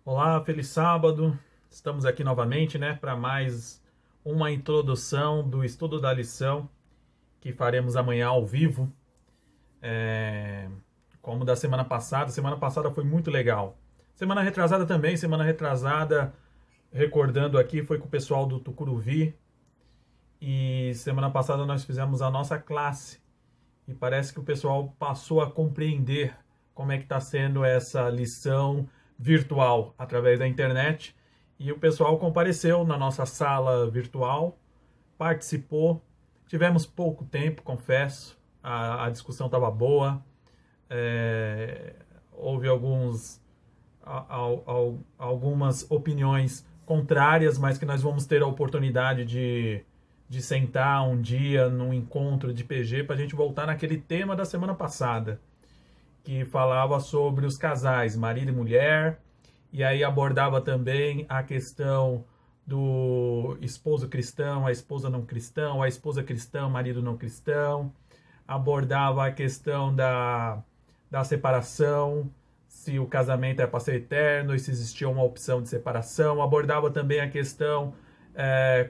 Olá, feliz sábado. Estamos aqui novamente, para mais uma introdução do estudo da lição que faremos amanhã ao vivo, é, como da semana passada. Semana passada foi muito legal. Semana retrasada também, semana retrasada, recordando aqui, foi com o pessoal do Tucuruvi. E semana passada nós fizemos a nossa classe. E parece que o pessoal passou a compreender como é que está sendo essa lição virtual através da internet. E o pessoal compareceu na nossa sala virtual, participou. Tivemos pouco tempo, confesso. A discussão estava boa. Houve algumas opiniões contrárias, mas que nós vamos ter a oportunidade de sentar um dia num encontro de PG para a gente voltar naquele tema da semana passada, que falava sobre os casais, marido e mulher, e aí abordava também a questão do esposo cristão, a esposa não cristão, a esposa cristã, marido não cristão, abordava a questão da separação, se o casamento é para ser eterno e se existia uma opção de separação, abordava também a questão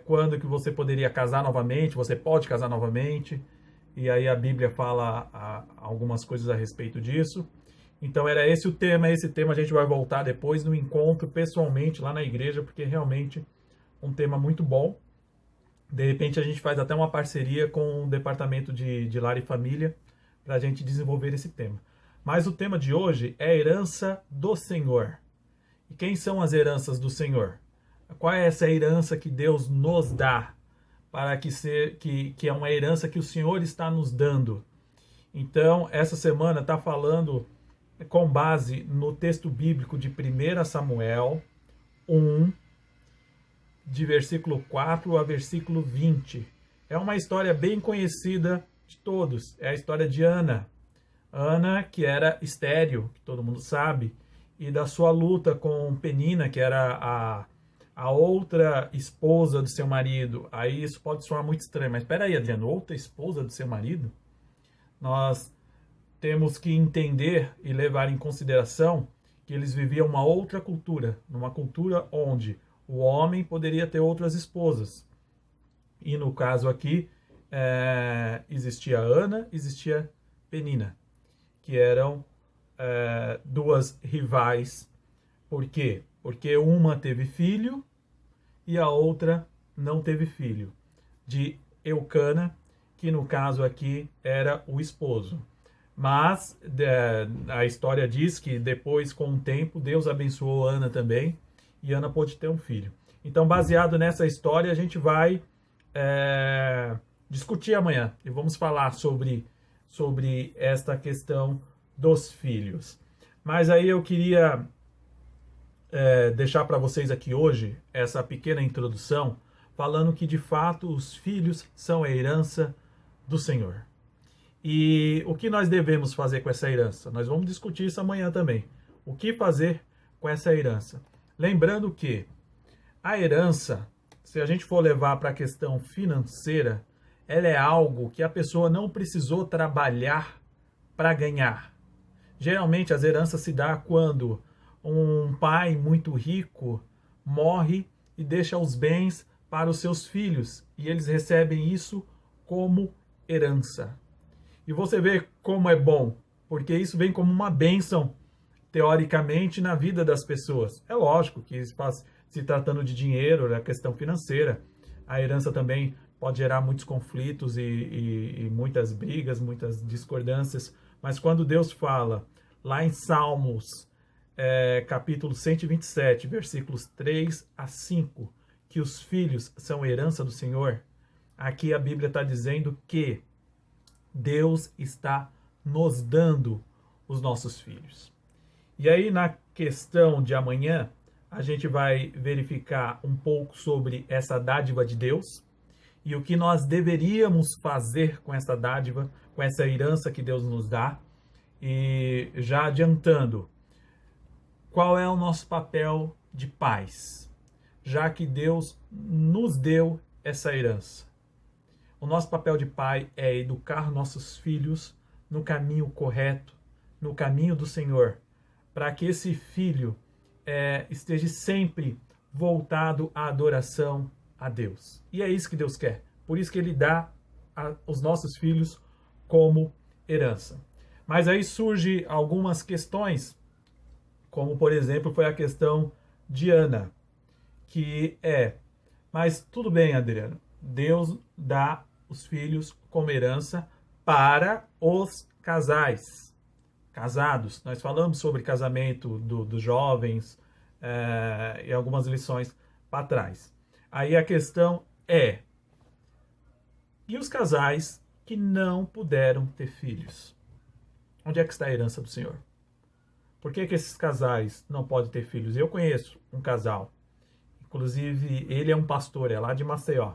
quando que você poderia casar novamente, você pode casar novamente, e aí a Bíblia fala algumas coisas a respeito disso. Então era esse o tema, esse tema a gente vai voltar depois no encontro pessoalmente lá na igreja, porque realmente um tema muito bom. De repente a gente faz até uma parceria com o departamento de Lar e Família para a gente desenvolver esse tema. Mas o tema de hoje é a herança do Senhor. E quem são as heranças do Senhor? Qual é essa herança que Deus nos dá? Para que é uma herança que o Senhor está nos dando. Então, essa semana está falando com base no texto bíblico de 1 Samuel 1, de versículo 4 a versículo 20. É uma história bem conhecida de todos. É a história de Ana. Ana, que era estéril, que todo mundo sabe, e da sua luta com Penina, que era a outra esposa do seu marido. Aí isso pode soar muito estranho, mas espera aí, Adriano, outra esposa do seu marido? Nós temos que entender e levar em consideração que eles viviam uma outra cultura, numa cultura onde o homem poderia ter outras esposas. E no caso aqui, existia Ana, existia Penina, que eram duas rivais. Por quê? Porque uma teve filho e a outra não teve filho. De Eucana, que no caso aqui era o esposo. Mas a história diz que depois, com o tempo, Deus abençoou Ana também e Ana pôde ter um filho. Então, baseado nessa história, a gente vai discutir amanhã e vamos falar sobre esta questão dos filhos. Mas aí eu queria deixar para vocês aqui hoje essa pequena introdução, falando que de fato os filhos são a herança do Senhor. E o que nós devemos fazer com essa herança? Nós vamos discutir isso amanhã também. O que fazer com essa herança? Lembrando que a herança, se a gente for levar para a questão financeira, ela é algo que a pessoa não precisou trabalhar para ganhar. Geralmente as heranças se dão quando um pai muito rico morre e deixa os bens para os seus filhos, e eles recebem isso como herança. E você vê como é bom, porque isso vem como uma bênção, teoricamente, na vida das pessoas. É lógico que se tratando de dinheiro, é questão financeira. A herança também pode gerar muitos conflitos e muitas brigas, muitas discordâncias. Mas quando Deus fala, lá em Salmos, capítulo 127, versículos 3 a 5, que os filhos são herança do Senhor, aqui a Bíblia está dizendo que Deus está nos dando os nossos filhos. E aí, na questão de amanhã, a gente vai verificar um pouco sobre essa dádiva de Deus e o que nós deveríamos fazer com essa dádiva, com essa herança que Deus nos dá. E já adiantando, qual é o nosso papel de pais, já que Deus nos deu essa herança? O nosso papel de pai é educar nossos filhos no caminho correto, no caminho do Senhor, para que esse filho esteja sempre voltado à adoração a Deus. E é isso que Deus quer. Por isso que Ele dá os nossos filhos como herança. Mas aí surge algumas questões, como por exemplo foi a questão de Ana, que mas tudo bem, Adriano, Deus dá os filhos como herança para os casais, casados. Nós falamos sobre casamento dos jovens e algumas lições para trás. Aí a questão e os casais que não puderam ter filhos? Onde é que está a herança do Senhor? Por que esses casais não podem ter filhos? Eu conheço um casal, inclusive ele é um pastor, é lá de Maceió.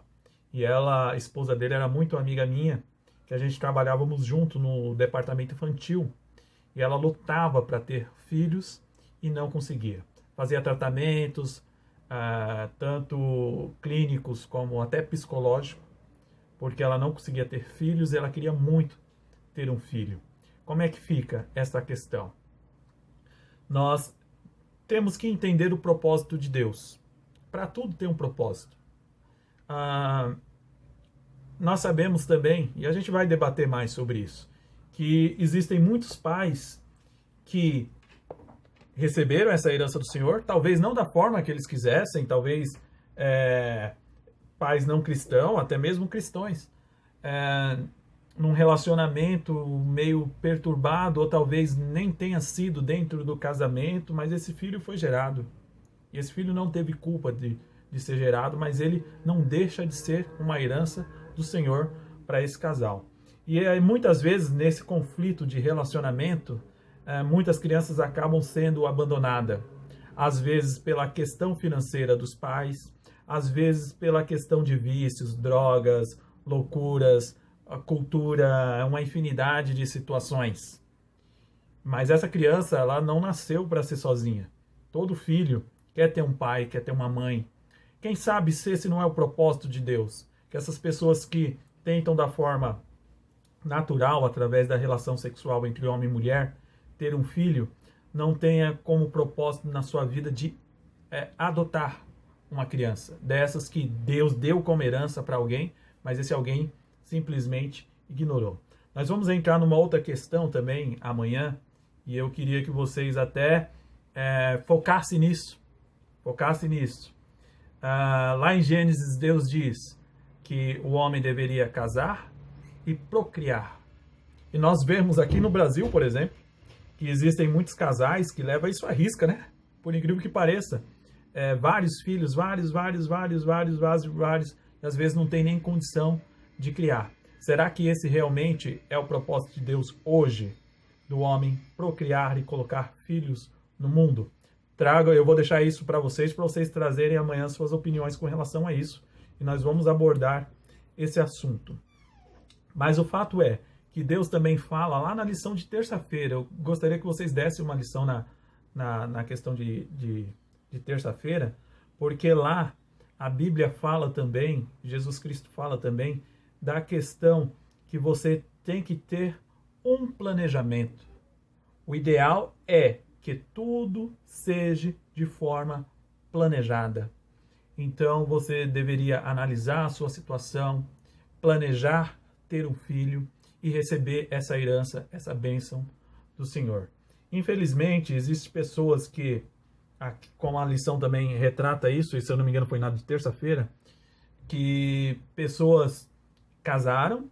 E ela, a esposa dele, era muito amiga minha, que a gente trabalhávamos junto no departamento infantil. E ela lutava para ter filhos e não conseguia. Fazia tratamentos, tanto clínicos como até psicológicos, porque ela não conseguia ter filhos e ela queria muito ter um filho. Como é que fica essa questão? Nós temos que entender o propósito de Deus. Para tudo tem um propósito. Nós sabemos também, e a gente vai debater mais sobre isso, que existem muitos pais que receberam essa herança do Senhor, talvez não da forma que eles quisessem, talvez pais não cristãos, até mesmo cristãos, num relacionamento meio perturbado, ou talvez nem tenha sido dentro do casamento, mas esse filho foi gerado. E esse filho não teve culpa de ser gerado, mas ele não deixa de ser uma herança do Senhor para esse casal. E aí, muitas vezes, nesse conflito de relacionamento, muitas crianças acabam sendo abandonadas. Às vezes pela questão financeira dos pais, às vezes pela questão de vícios, drogas, loucuras, a cultura, uma infinidade de situações. Mas essa criança, ela não nasceu para ser sozinha. Todo filho quer ter um pai, quer ter uma mãe. Quem sabe se esse não é o propósito de Deus? Que essas pessoas que tentam da forma natural, através da relação sexual entre homem e mulher, ter um filho, não tenha como propósito na sua vida de adotar uma criança. Dessas que Deus deu como herança para alguém, mas esse alguém simplesmente ignorou. Nós vamos entrar numa outra questão também amanhã, e eu queria que vocês até focassem nisso. Lá em Gênesis, Deus diz que o homem deveria casar e procriar. E nós vemos aqui no Brasil, por exemplo, que existem muitos casais que levam isso à risca, né? Por incrível que pareça. Vários filhos, vários, e às vezes não tem nem condição de criar. Será que esse realmente é o propósito de Deus hoje? Do homem procriar e colocar filhos no mundo? Eu vou deixar isso para vocês trazerem amanhã suas opiniões com relação a isso. E nós vamos abordar esse assunto. Mas o fato é que Deus também fala lá na lição de terça-feira. Eu gostaria que vocês dessem uma lição na questão de terça-feira, porque lá a Bíblia fala também, Jesus Cristo fala também, da questão que você tem que ter um planejamento. O ideal é que tudo seja de forma planejada. Então você deveria analisar a sua situação, planejar ter um filho e receber essa herança, essa bênção do Senhor. Infelizmente, existem pessoas que, como a lição também retrata isso, e se eu não me engano foi na de terça-feira, que pessoas casaram,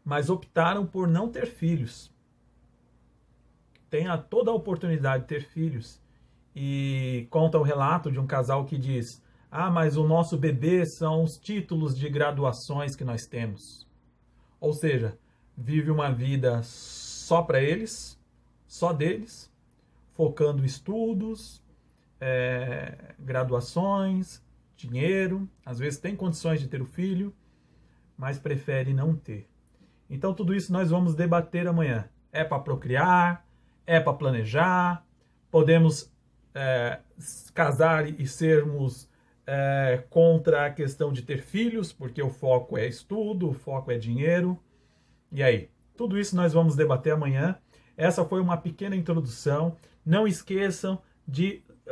mas optaram por não ter filhos. Tem toda a oportunidade de ter filhos. E conta o relato de um casal que diz: mas o nosso bebê são os títulos de graduações que nós temos. Ou seja, vive uma vida só para eles, só deles, focando em estudos, graduações, dinheiro. Às vezes tem condições de ter o filho, mas prefere não ter. Então tudo isso nós vamos debater amanhã. É para procriar, é para planejar, podemos casar e sermos contra a questão de ter filhos, porque o foco é estudo, o foco é dinheiro. E aí? Tudo isso nós vamos debater amanhã. Essa foi uma pequena introdução. Não esqueçam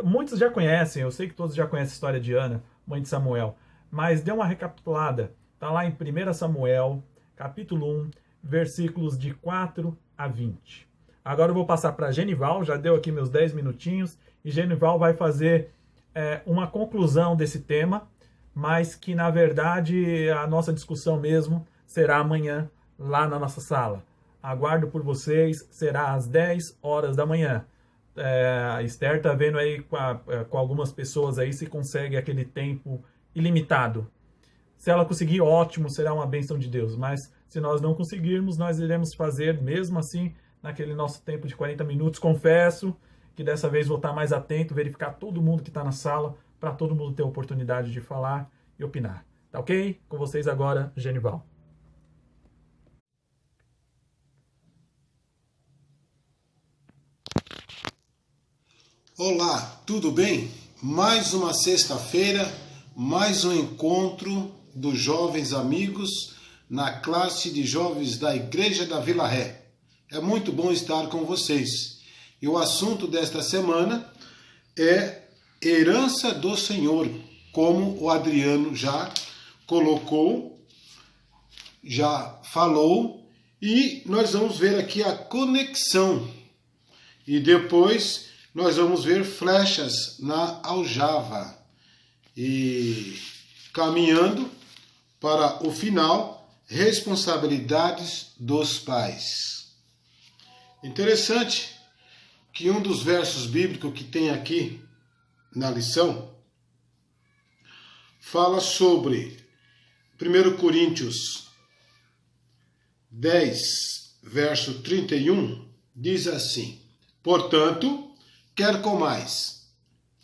Muitos já conhecem, eu sei que todos já conhecem a história de Ana, mãe de Samuel, mas dê uma recapitulada. Está lá em 1 Samuel, capítulo 1, versículos de 4 a 20. Agora eu vou passar para Genival, já deu aqui meus 10 minutinhos, e Genival vai fazer uma conclusão desse tema, mas que na verdade a nossa discussão mesmo será amanhã lá na nossa sala. Aguardo por vocês, será às 10 horas da manhã. A Esther está vendo aí com algumas pessoas aí se consegue aquele tempo ilimitado. Se ela conseguir, ótimo, será uma bênção de Deus. Mas se nós não conseguirmos, nós iremos fazer mesmo assim naquele nosso tempo de 40 minutos. Confesso que dessa vez vou estar mais atento, verificar todo mundo que está na sala, para todo mundo ter a oportunidade de falar e opinar. Tá ok? Com vocês agora, Genival. Olá, tudo bem? Mais uma sexta-feira, mais um encontro dos jovens amigos na classe de jovens da Igreja da Vila Ré. É muito bom estar com vocês. E o assunto desta semana é herança do Senhor, como o Adriano já colocou, já falou, e nós vamos ver aqui a conexão. E depois nós vamos ver flechas na aljava. E caminhando para o final, responsabilidades dos pais. Interessante que um dos versos bíblicos que tem aqui na lição fala sobre 1 Coríntios 10, verso 31, diz assim: portanto, quer comais,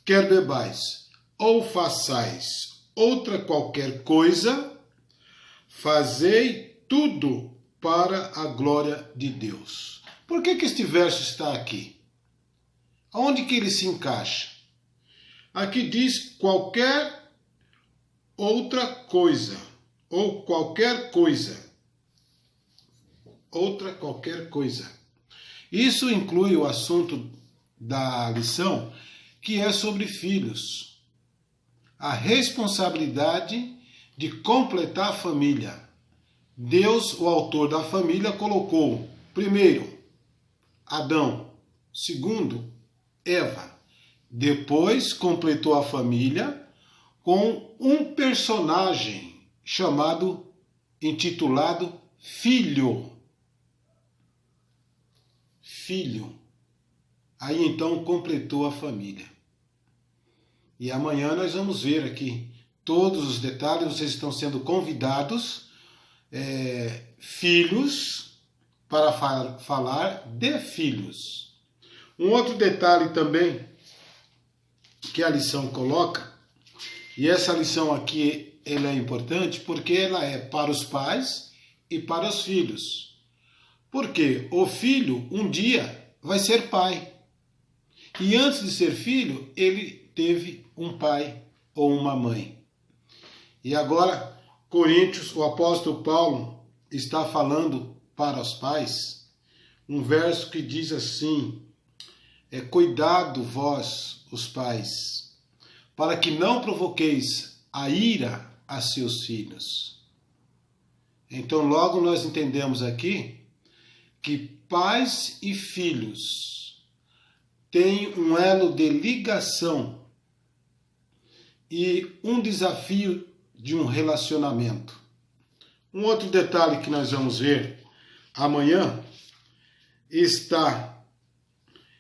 quer bebais, ou façais outra qualquer coisa, fazei tudo para a glória de Deus. Por que este verso está aqui? Aonde que ele se encaixa? Aqui diz qualquer outra coisa, ou qualquer coisa. Outra qualquer coisa. Isso inclui o assunto da lição, que é sobre filhos. A responsabilidade de completar a família. Deus, o autor da família, colocou, primeiro, Adão, segundo, Eva. Depois completou a família com um personagem intitulado filho. Filho. Aí então completou a família. E amanhã nós vamos ver aqui todos os detalhes. Vocês estão sendo convidados, filhos, para falar de filhos. Um outro detalhe também que a lição coloca, e essa lição aqui ela é importante porque ela é para os pais e para os filhos. Porque o filho um dia vai ser pai. E antes de ser filho, ele teve um pai ou uma mãe. E agora, Coríntios, o apóstolo Paulo está falando para os pais, um verso que diz assim: cuidado vós, os pais, para que não provoqueis a ira a seus filhos. Então logo nós entendemos aqui que pais e filhos têm um elo de ligação e um desafio de um relacionamento. Um outro detalhe que nós vamos ver amanhã está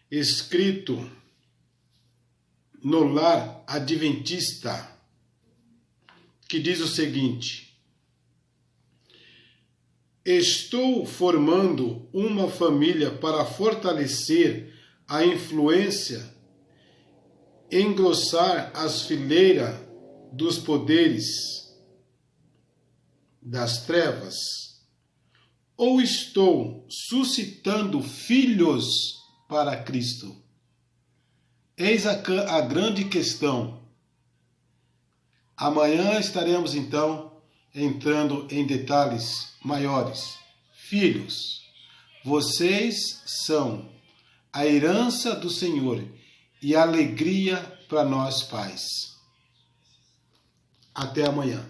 escrito no lar adventista, que diz o seguinte: estou formando uma família para fortalecer a influência, engrossar as fileiras dos poderes das trevas, ou estou suscitando filhos para Cristo? Eis a grande questão. Amanhã estaremos então entrando em detalhes maiores. Filhos, vocês são a herança do Senhor e alegria para nós pais. Até amanhã.